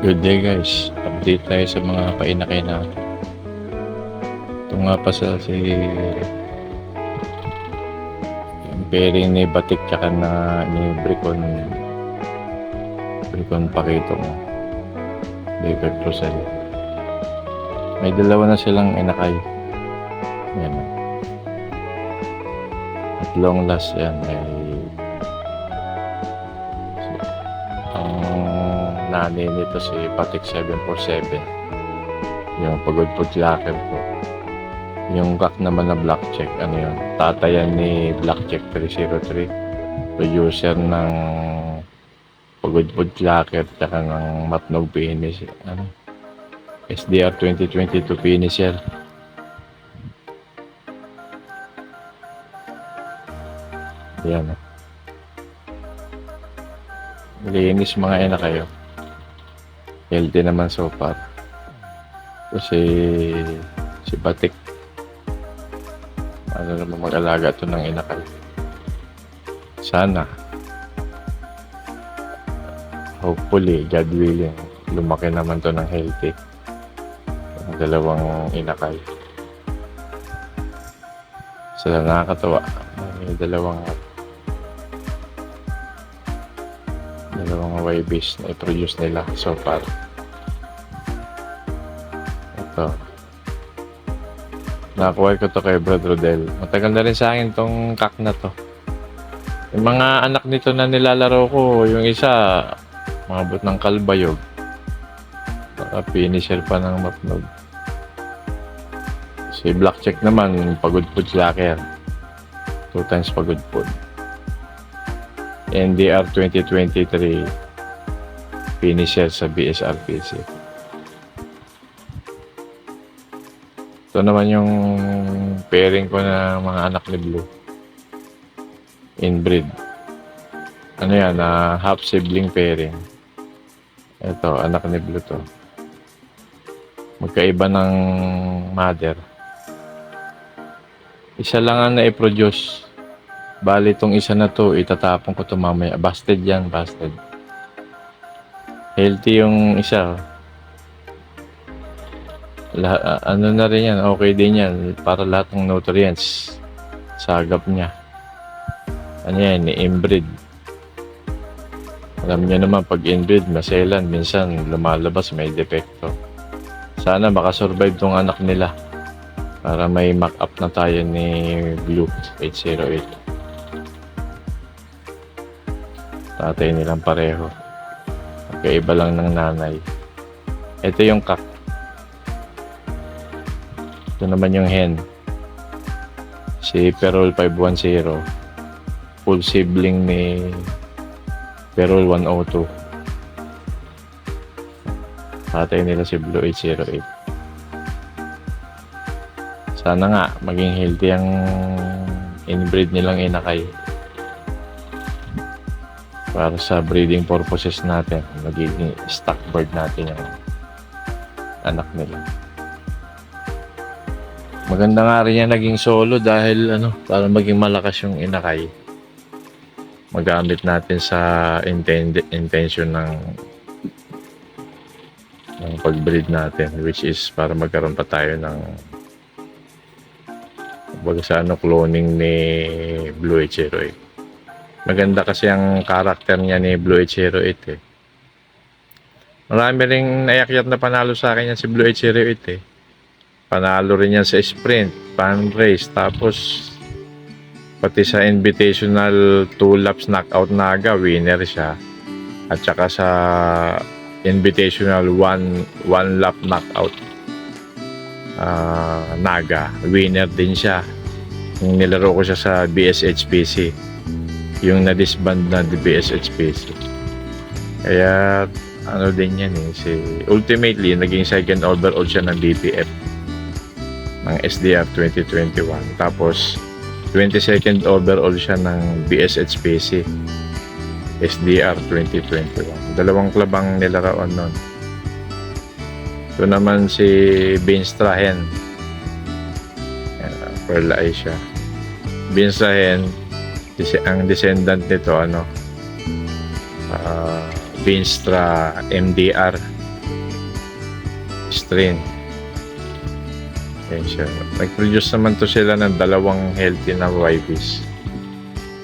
Good day guys, update tayo sa mga painakay natin. Ito nga pa sa yung pairing ni Batik tsaka na ni Bricon Pakitong Baker Crusel. May dalawa na silang inakay. Yan. At long last yan ay ang nanay nito si Patik 747, yung pagod laker po. Yung gak naman na black check, ano yun, tatayan ni black check 303, producer ng pagod laker tsaka ng matnog finish, ano, SDR 2022 finisher. Yan, linis mga ina kayo, healthy naman so far. Kasi si Batik, ano naman mag-alaga ito ng inakay. Sana, hopefully, God willing, lumaki naman to ng healthy ang dalawang inakay. Sila nakakatawa, may dalawang YBs na i-produce nila so far. Ito, nakuha ko to kay Brad Rodel. Matagal na rin sa akin tong kak na to. Yung mga anak nito na nilalaro ko, yung isa mabot ng kalbayog, finisher pa ng matnog. Si Black Check naman, pagod laker, 2 times pagod NDR 2023 finisher sa BSRPC. Ito naman yung pairing ko na mga anak ni Blue, inbreed. Ano yan, half sibling pairing. Ito, anak ni Blue to. Magkaiba ng mother. Isa lang ang na-produce. Bali itong isa na to, itatapon ko to mamaya. Busted yan, busted. Healthy yung isa. Ano na rin yan, okay din yan. Para lahat ng nutrients. Sagap niya. Ano yan, inbreed. Alam niyo naman, pag inbreed, maselan. Minsan, lumalabas, may depekto. Sana makasurvive tong anak nila. Para may mock-up na tayo ni Blue 808. Tatay nilang pareho. Magkaiba lang ng nanay. Ito yung kak. Ito naman yung hen. Si Perol 510. Full sibling ni Perol 102. Tatay nila si Blue 808. Sana nga maging healthy ang inbreed nilang inakay. Para sa breeding purposes natin, magiging stock bird natin yung anak nila. Maganda nga rin yan naging solo dahil para maging malakas yung inakay. Magamit natin sa intention ng pag-breed natin, which is para magkaroon pa tayo ng cloning ni Blue 808. Maganda kasi ang karakter niya ni Blue 808 eh. Marami ring nayakyat na panalo sa akin yan si Blue 808 eh. Panalo rin yan sa sprint, fan race, tapos pati sa invitational 2 laps knockout naga, winner siya. At saka sa invitational 1 lap knockout naga, winner din siya. Yung nilaro ko siya sa BSHPC, yung na-disband na BSHPC. Kaya din yan eh. Ultimately naging second overall siya ng DPF ng SDR 2021. Tapos 22nd overall siya ng BSHPC SDR 2021. Dalawang klabang nilaroan nun. Ito naman si Binstra Hen. Pearl Eye siya. Binstra Hen, ang descendant nito Binstra MDR strain. Yan siya. Nag-produce naman to sila ng dalawang healthy na YBs.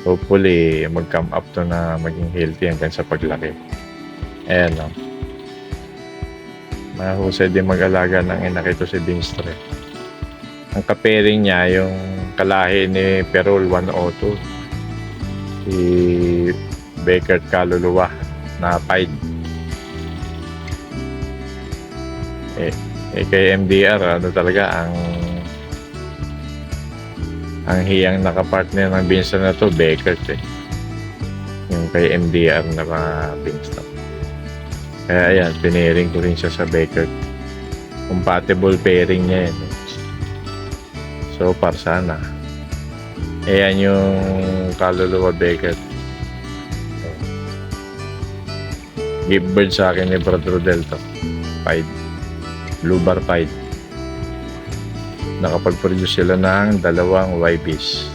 Hopefully, mag-come up to na maging healthy hanggang sa paglaki. Ayan, no? Mahusay din mag-alaga ng inakito si Dingstre. Ang kapering niya, yung kalahi ni Perol 102. Si Beckert Kaluluwa na Pied. Kay MDR, ano talaga, ang hiyang nakapartner ng Beanstalk na to, Beckert yung kay MDR na mga Beanstalk. Kaya ayan, piniring ko rin siya sa Beckert. Compatible pairing niya yan. So far sana. Ayan yung Kaluluwa Beckert. Gift bird sa akin ni Brad Rodel to. Pied. Blue Bar Pied. Nakapag-produce sila ng dalawang YBs.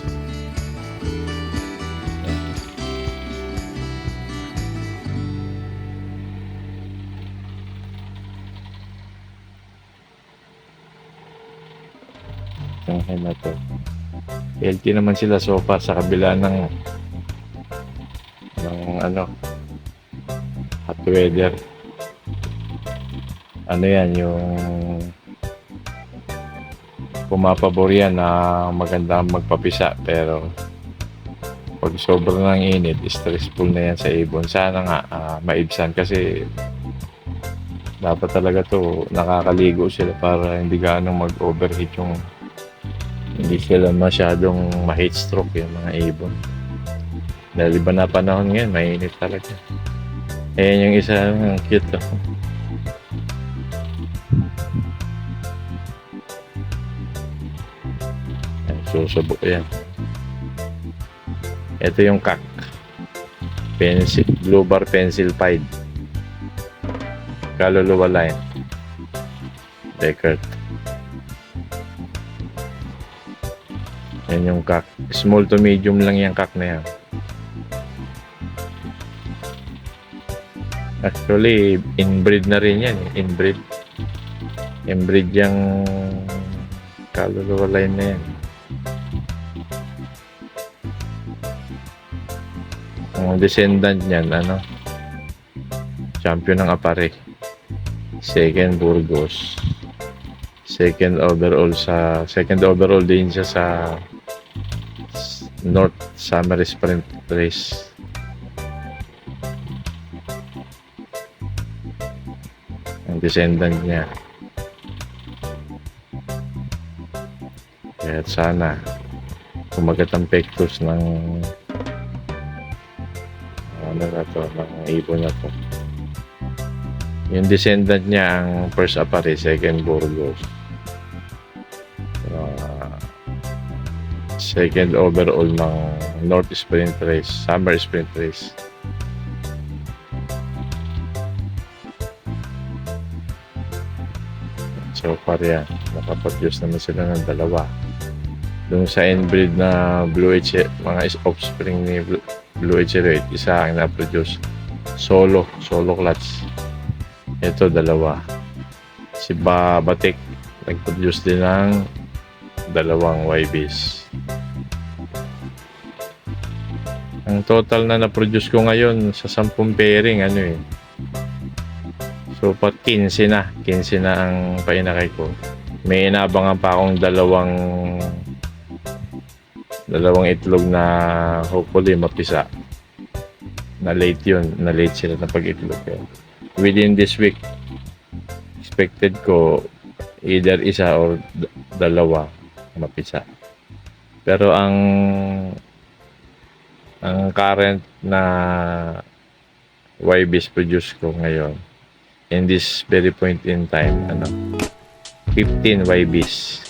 Ang na to. Healthy naman sila so far sa kabila ng ano, hot weather. Ano yan, yung pumapabor yan na maganda magpapisa, pero pag sobrang ng init, stressful na yan sa ibon. Sana nga maibsan, kasi dapat talaga to nakakaligo sila para hindi gaano mag-overheat yung, hindi sila masyadong ma-heat stroke yung mga ibon. Dahil iba na panahon ngayon, mainit talaga. Ayan yung isa, ang cute oh. Susubo yan. Ito yung cock. Pencil, Blue Bar Pencil Pied. Kaluluwa line. Beckert. Yan yung cock. Small to medium lang yung cock na yan. Actually, inbreed na rin yan. Inbreed. Inbreed yung Kaluluwa line na yan. Ang descendant niyan, champion ng Apare, second Burgos, second overall din siya sa North Summer Sprint Race. Ang descendant niya. Kaya sana kumagat ang pectus ng ng ibon na to. Yung descendant niya ang first Apare, second Burgos, second overall ng North Sprint Race, Summer Sprint Race. So far yan, nakaproduce naman sila ng dalawa. Doon sa inbreed na Blue H, mga offspring ni Blue H8, isa ang na-produce solo clutch. Ito dalawa. Si Batik nag-produce din ng dalawang YBs. Ang total na na-produce ko ngayon sa 10 pairing, so pat 15 na ang painakay ko. May inabangan pa akong dalawang itlog na hopefully mapisa. Na late sila na pag-itlog. Within this week, expected ko either isa or dalawa mapisa. Pero ang current na YBs produce ko ngayon, in this very point in time, 15 YBs.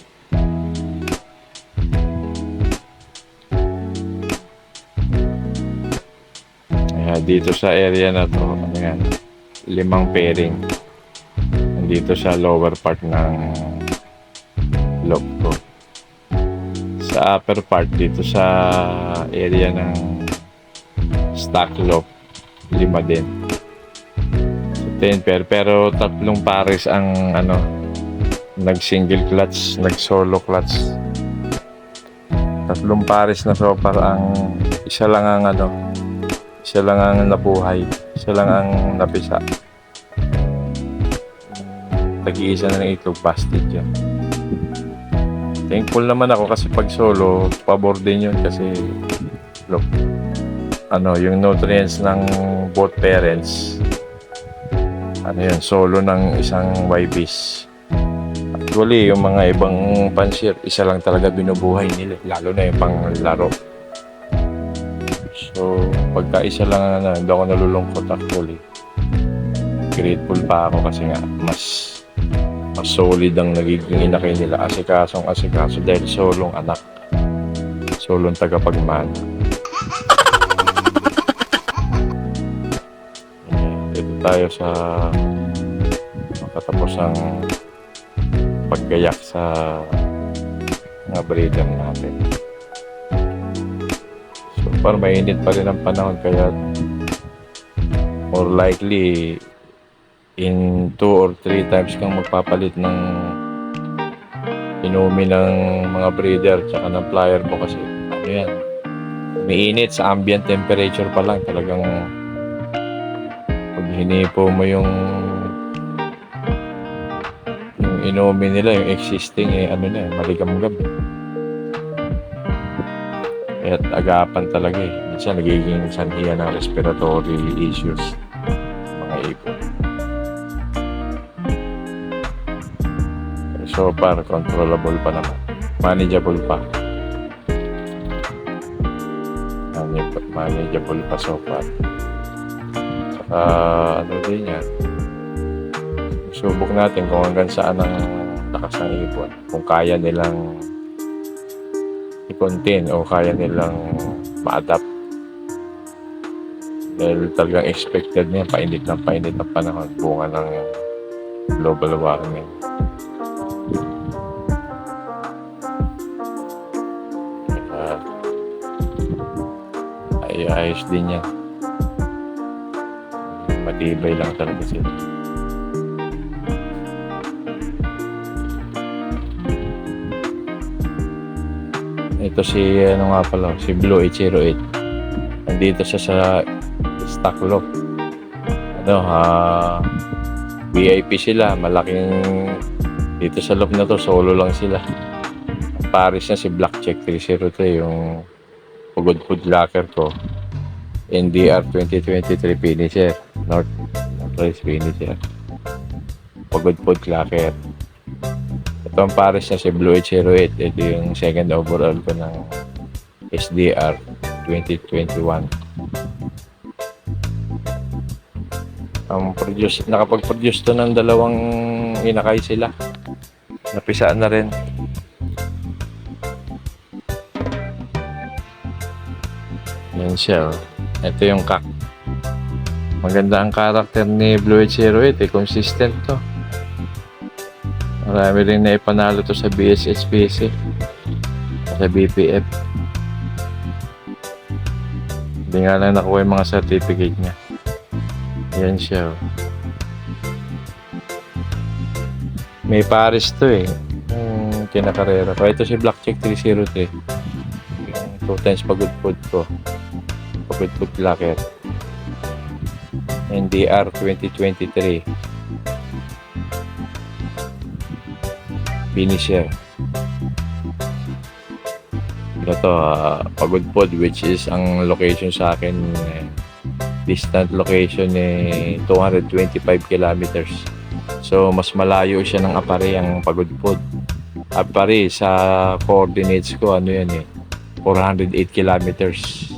Dito sa area na to, 5 pairing. Dito sa lower part ng loop ko. Sa upper part, dito sa area ng stock loop, 5 din. So, 10 pair, pero 3 pares ang nag-single clutch, nag-solo clutch. Tatlong pares na sopar ang isa lang ang nabuhay, isa lang ang napisa. Tag-iisa na ng itlog, busted yan. Thankful naman ako kasi pag solo, pabor din yun kasi look, yung nutrients ng both parents, solo ng isang YBs. Actually, yung mga ibang pansir, isa lang talaga binubuhay nila, lalo na yung panglaro. So, pagka isa lang hindi ako nalulungkot actually. Grateful pa ako kasi nga, mas solid ang nagiging inakay nila. Asikaso dahil solong anak. Solong tagapagmana. Dito tayo sa makatapos ang paggayak sa mga breeder natin. So far mainit pa rin ang panahon kaya more likely in 2 or 3 times kang magpapalit ng inumin ng mga breeder tsaka ng flyer mo kasi umiinit sa ambient temperature pa lang talagang pag hinipo mo yung inumin nila, yung existing maligam-gam. Kaya't agapan talaga minsan nagiging sanhiyan ng respiratory issues mga ibon. So far, controllable pa naman. Manageable pa. Manageable pa so far. Saka, din yan. Subok natin kung hanggang saan ang lakas ng ibon. Kung kaya nilang i-contain o kaya nilang ma-adapt. Dahil talagang expected niya, painit ang panahon. Bunga ng global warming. Ayos din yan. Matibay lang talaga sila. Ito si si Blue 808. Nandito siya sa stock lock. VIP sila, malaking dito sa lock na to, solo lang sila. Paris na si Black Check 303 yung Pagod Food Locker ko. NDR 2023 finisher. North Race finisher. Pagod Food Locker. Ito ang pares na si Blue 808. Ito yung second overall ko ng SDR 2021. Nakapag-produce to ng dalawang inakay sila. Napisaan na rin. Yan siya. Ito yung kak. Maganda ang karakter ni Blue 808. Consistent to. Marami rin na ipanalo to sa BSHPC. Sa BPF. Hindi nga lang nakuha yung mga certificate niya. Yan siya. May pares to yung kinakarera ko. Ito si Black Check 303. Yung 2 times pagod food ko. Pagod food locker. NDR 2023. Finisher. Ito pagod food, which is ang location sa akin, distant location 225 kilometers. So mas malayo siya ng Apare ang pagod food. Apare sa coordinates ko 408 kilometers.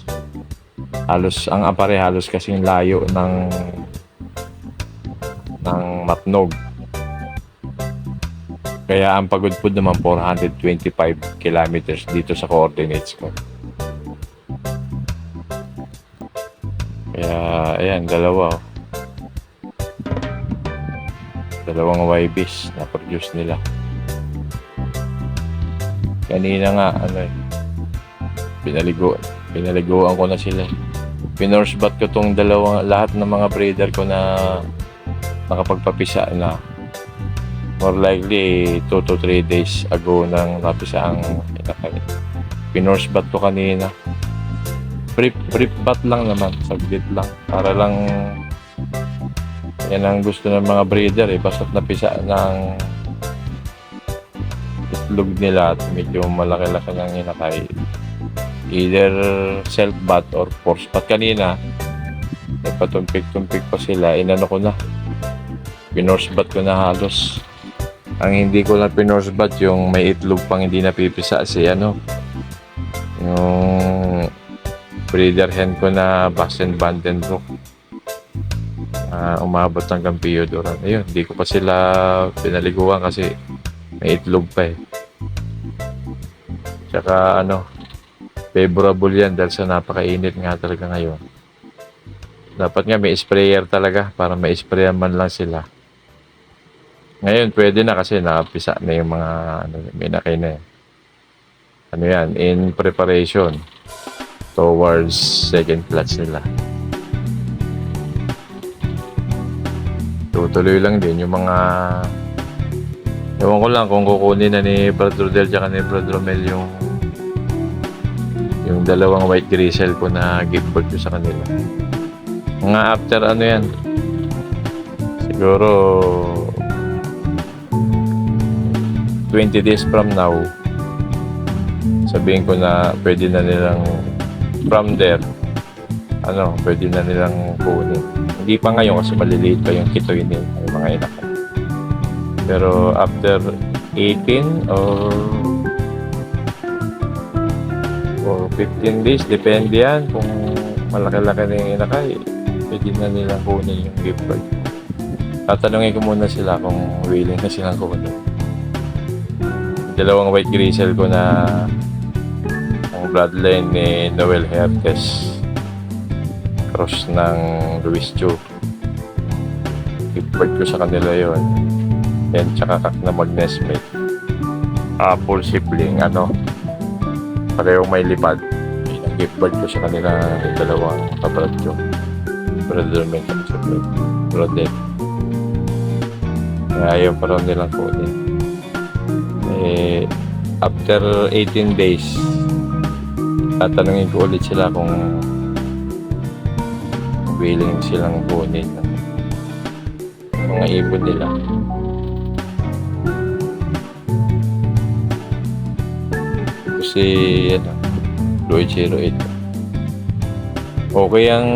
Halos ang Apare kasing layo ng Matnog. Kaya ang pagod food naman 425 kilometers dito sa coordinates ko. Kaya ayan, dalawang YBs na produce nila. Kanina nga pinaliguan ko na sila. Pinorsebat ko tong lahat ng mga breeder ko na nakapagpapisa na. More likely 2 to 3 days ago nang napisa ang inakay. Pinorse bat ko kanina. Brief bat lang naman, saglit lang. Para lang yan ang gusto ng mga breeder basta't napisa ng itlog nila at medyo malaki-laki ng inakay. Either self bat or force bat. Kanina patumpik-tumpik pa sila, inano ko na, pinorse bat ko na halos. Ang hindi ko na pinorse bat yung may itlog pang hindi napipisa si yung breeder hen ko na Boston Vandenbroek. Umabot hanggang Piodoran. Ayun, hindi ko pa sila pinaliguan kasi may itlog pa Tsaka favorable yan dahil sa napakainit nga talaga ngayon. Dapat nga may sprayer talaga para ma-sprayan man lang sila. Ngayon pwede na kasi napisa na yung mga may nakay na yan. In preparation towards second clutch nila. Tutuloy lang din yung mga ewan ko lang kung kukunin na ni Brad Rodel tsaka ni Brad Romel yung dalawang white grizzle ko na gift bird ko sa kanila. Mga after yan siguro 20 days from now sabihin ko na pwede na nilang from there pwede na nilang kunin. Hindi pa ngayon kasi maliliit pa yung kitoy nila yung mga inak. Pero after 18 or 15 days depende yan kung malaki-laki na yung inakay, pwede na nilang kunin yung gift bird. Tatanungin ko muna sila kung willing na silang kunin. Dalawang white grizzle ko na ang bloodline ni Noel Hertes cross ng Luis Chu. Gift bird ko sa kanila yon. And tsaka kak na magnesmate. Full sibling, parehong may lipad. Gift bird ko sa kanila yung dalawang kabrad ko. Brother Mike at Brother. Kaya ayaw pa rin nilang kunin. After 18 days, tatanungin ko ulit sila kung willing silang kunin ng mga ibon nila. Kasi Lloyd 08. Okay ang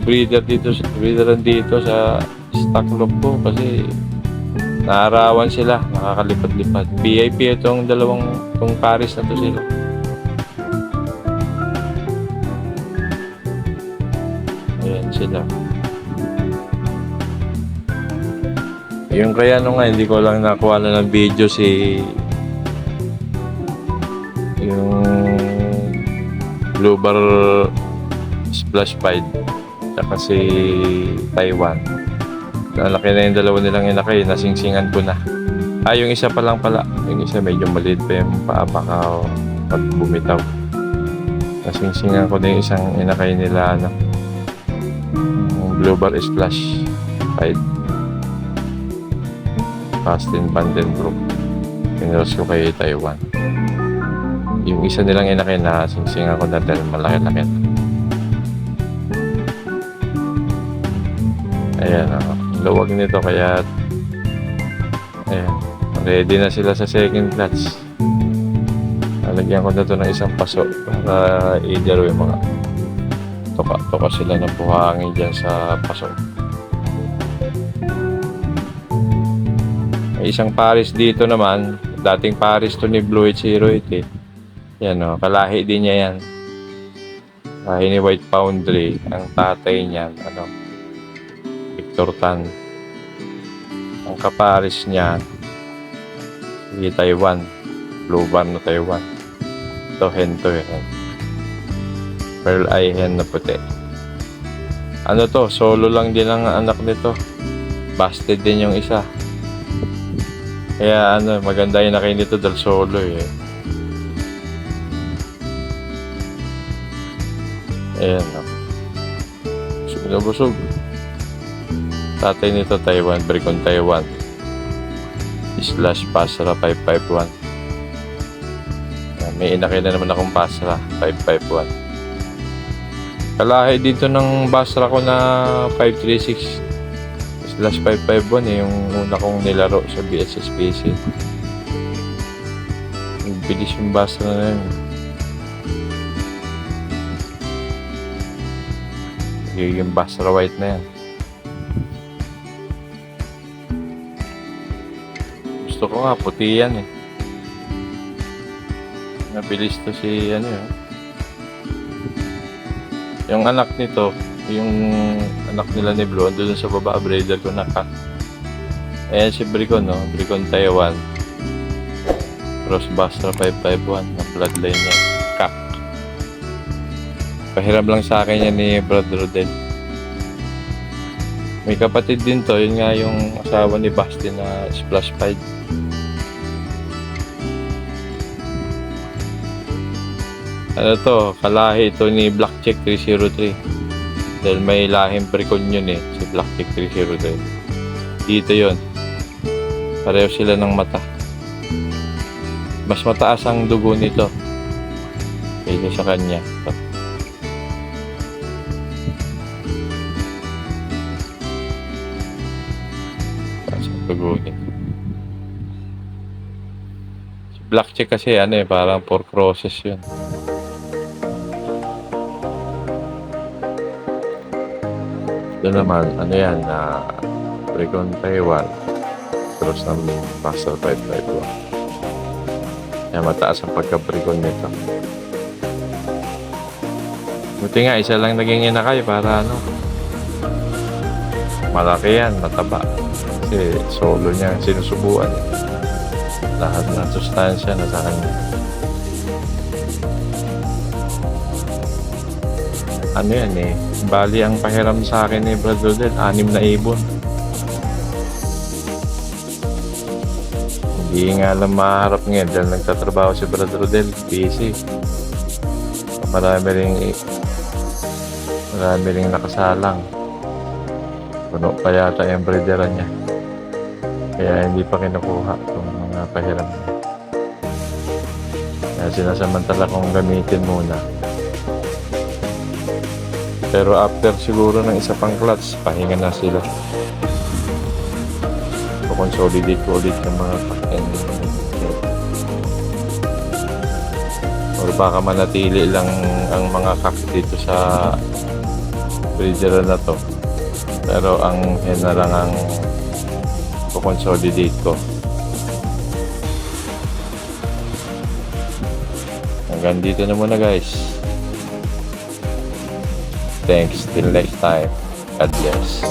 breederan dito sa stock lock ko kasi naarawan sila, nakakalipad-lipad. VIP itong itong Paris na to sila. Ayan sila. Yung kaya hindi ko lang nakuha na ng video yung Blue Bar Splash Pied tsaka si Taiwan. Nalaki na yung dalawa nilang inakay, nasingsingan ko na. Yung isa pa lang pala, yung isa medyo maliit pa yung paa baka pag bumitaw. Nasingsingan ko na yung isang inakay nila yung Blue Bar Splash Pied Boston Vandenbroek. Pinuros ko kay Taiwan. Yung isa nilang inakay na singsingan ko na dahil malaki-laki. Ayan luwag nito kaya ayan, ready na sila sa second clutch. Lalagyan ko na ito ng isang paso para either yung mga toka sila ng buhangin dyan sa paso. May isang Paris dito naman, dating Paris to ni Blue 08 yan kalahi din niya yan, kalahi ni White Foundry. Ang tatay niyan Victor Tan. Ang kaparis niya si Taiwan, Blue Bar na Taiwan. Ito hen pearl eye hen na puti. Solo lang din ang anak nito, busted din yung isa. Kaya maganda yung nakay nito dahil solo ayan busog. Tatay nito Taiwan, Berkon Taiwan. Pasra 551. May inakay na naman akong Basra 551. Kalahi dito ng Basra ko na 536/551 yung una kong nilaro sa BSSPC. Ang bilis yung Basra na yun. Yung Basra white na yan. Gusto ko nga, puti yan eh. Nabilis to si ano yun. Yung anak nito, yung anak nila ni Blue, doon sa baba, breeder ko na cat. Ayan si Bricon, no? Bricon Taiwan. Cross Basra 551, na bloodline niya. Kak. Pahiram lang sa akin yan ni Brad Rodel. May kapatid din to, yun nga yung asawa ni Basti na Splash 5. Ano to, kalahi ito ni Black Check 303. Dahil may lahing Bricon yun eh, si Black Check 303. Dito yun. Pareho sila ng mata. Mas mataas ang dugo nito kaysa sa kanya. Taas ang dugo nito. Si Black Check kasi ano eh, parang 4 crosses yun. Ito naman, ano yan, na Bricon Taiwan, cross ng Basra 551. Kaya mataas ang pagka-Bricon nito. Buti nga, isa lang naging inakay para ano, malaki yan, mataba. Kasi solo niya sinusubuan. Lahat ng sustansya na sa kanya. Ano yan eh, bali ang pahiram sa akin ni Brad Rodel, 6 na ibon. Hindi nga lang maharap ngayon dahil nagtatrabaho si Brad Rodel, busy. Marami ring nakasalang. Puno pa yata yung breederan niya. Kaya hindi pa kinukuha itong mga pahiram niya. Kaya sinasamantala kong gamitin muna. Pero after siguro ng isa pang clutch, pahinga na sila. Consolidate ko ulit ng mga pack-end. Or baka manatili lang ang mga kak dito sa breeder na to. Pero ang hen na lang ang consolidate ko. Hanggang dito na muna guys. Thanks, till next time. God bless.